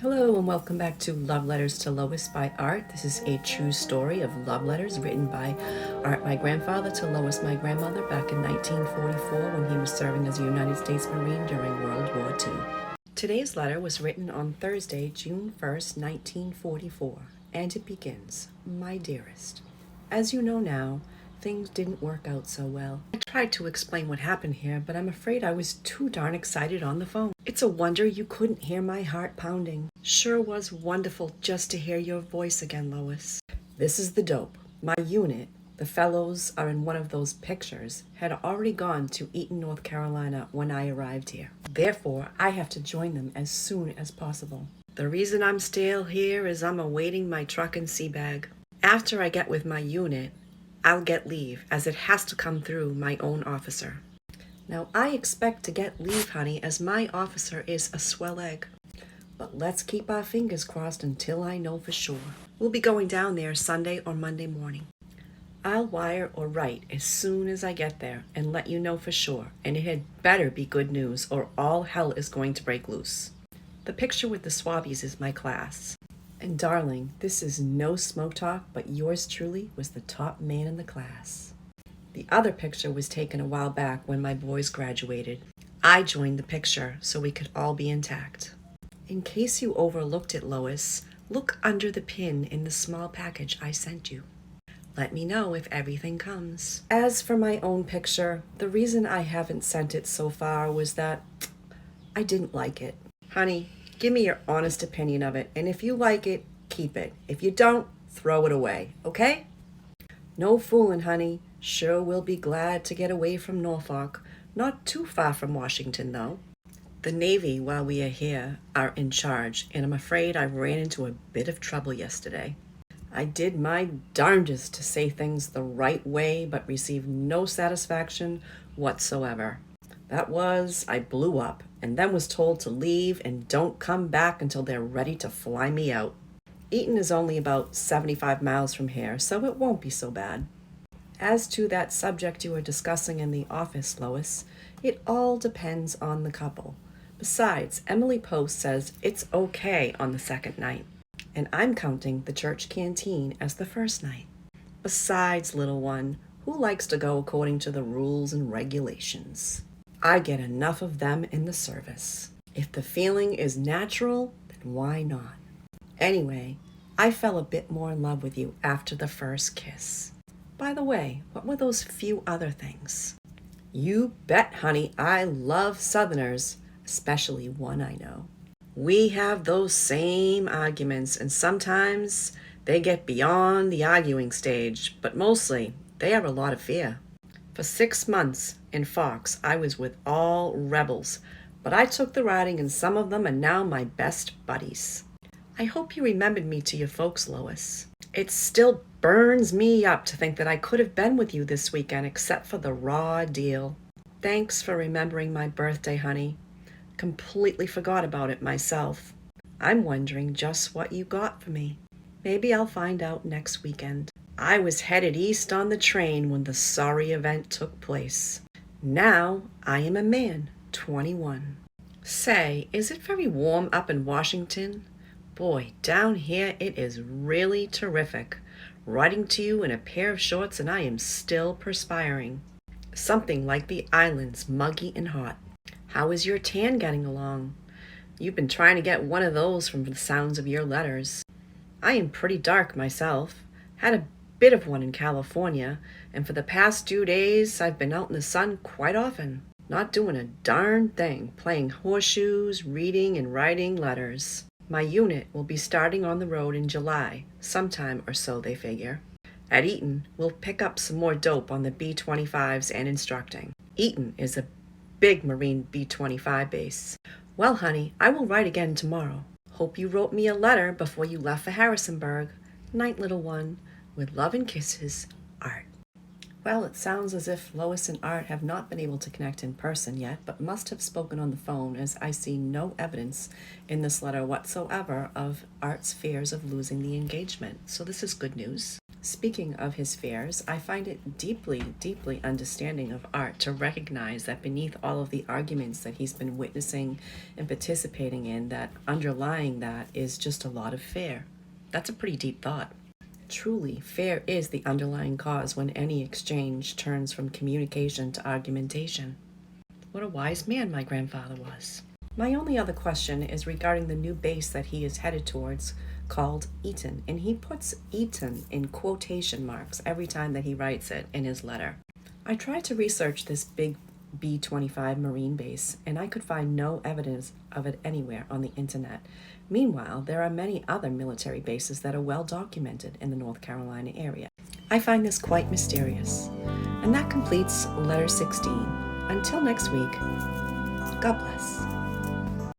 Hello and welcome back to Love Letters to Lois by Art. This is a true story of love letters written by Art, my grandfather, to Lois, my grandmother, back in 1944 when he was serving as a United States Marine during World War II. Today's letter was written on Thursday, June 1st, 1944, and it begins, My dearest, as you know now, things didn't work out so well. I tried to explain what happened here, but I'm afraid I was too darn excited on the phone. It's a wonder you couldn't hear my heart pounding. Sure was wonderful just to hear your voice again, Lois. This is the dope. My unit, the fellows are in one of those pictures, had already gone to Eaton, North Carolina when I arrived here. Therefore, I have to join them as soon as possible. The reason I'm still here is I'm awaiting my truck and sea bag. After I get with my unit, I'll get leave, as it has to come through my own officer. Now, I expect to get leave, honey, as my officer is a swell egg. But let's keep our fingers crossed until I know for sure. We'll be going down there Sunday or Monday morning. I'll wire or write as soon as I get there and let you know for sure, and it had better be good news or all hell is going to break loose. The picture with the swabbies is my class. And darling, this is no smoke talk, but yours truly was the top man in the class. The other picture was taken a while back when my boys graduated. I joined the picture so we could all be intact. In case you overlooked it, Lois, look under the pin in the small package I sent you. Let me know if everything comes. As for my own picture, the reason I haven't sent it so far was that I didn't like it. Honey, give me your honest opinion of it, and if you like it, keep it. If you don't, throw it away, okay? No fooling, honey. Sure will be glad to get away from Norfolk. Not too far from Washington, though. The Navy, while we are here, are in charge, and I'm afraid I ran into a bit of trouble yesterday. I did my darndest to say things the right way, but received no satisfaction whatsoever. That was, I blew up, and then was told to leave and don't come back until they're ready to fly me out. Eaton is only about 75 miles from here, so it won't be so bad. As to that subject you were discussing in the office, Lois, it all depends on the couple. Besides, Emily Post says it's okay on the second night, and I'm counting the church canteen as the first night. Besides, little one, who likes to go according to the rules and regulations? I get enough of them in the service. If the feeling is natural, then why not? Anyway, I fell a bit more in love with you after the first kiss. By the way, what were those few other things? You bet, honey, I love Southerners, especially one I know. We have those same arguments, and sometimes they get beyond the arguing stage, but mostly they have a lot of fear. For 6 months in Fox, I was with all rebels, but I took the riding in some of them and now my best buddies. I hope you remembered me to your folks, Lois. It still burns me up to think that I could have been with you this weekend except for the raw deal. Thanks for remembering my birthday, honey. Completely forgot about it myself. I'm wondering just what you got for me. Maybe I'll find out next weekend. I was headed east on the train when the sorry event took place. Now I am a man, 21. Say, is it very warm up in Washington? Boy, down here it is really terrific. Writing to you in a pair of shorts and I am still perspiring. Something like the islands, muggy and hot. How is your tan getting along? You've been trying to get one of those from the sounds of your letters. I am pretty dark myself. Had a bit of one in California, and for the past 2 days I've been out in the sun quite often. Not doing a darn thing, playing horseshoes, reading and writing letters. My unit will be starting on the road in July, sometime or so they figure. At Eaton, we'll pick up some more dope on the B-25s and instructing. Eaton is a big Marine B-25 base. Well, honey, I will write again tomorrow. Hope you wrote me a letter before you left for Harrisonburg. Night, little one. With love and kisses, Art. Well, it sounds as if Lois and Art have not been able to connect in person yet, but must have spoken on the phone, as I see no evidence in this letter whatsoever of Art's fears of losing the engagement. So this is good news. Speaking of his fears, I find it deeply, deeply understanding of Art to recognize that beneath all of the arguments that he's been witnessing and participating in, that underlying that is just a lot of fear. That's a pretty deep thought. Truly, fear is the underlying cause when any exchange turns from communication to argumentation. What a wise man my grandfather was. My only other question is regarding the new base that he is headed towards called Eton, and he puts Eton in quotation marks every time that he writes it in his letter. I tried to research this big B-25 Marine base, and I could find no evidence of it anywhere on the internet. Meanwhile, there are many other military bases that are well documented in the North Carolina area. I find this quite mysterious. And that completes letter 16. Until next week, God bless.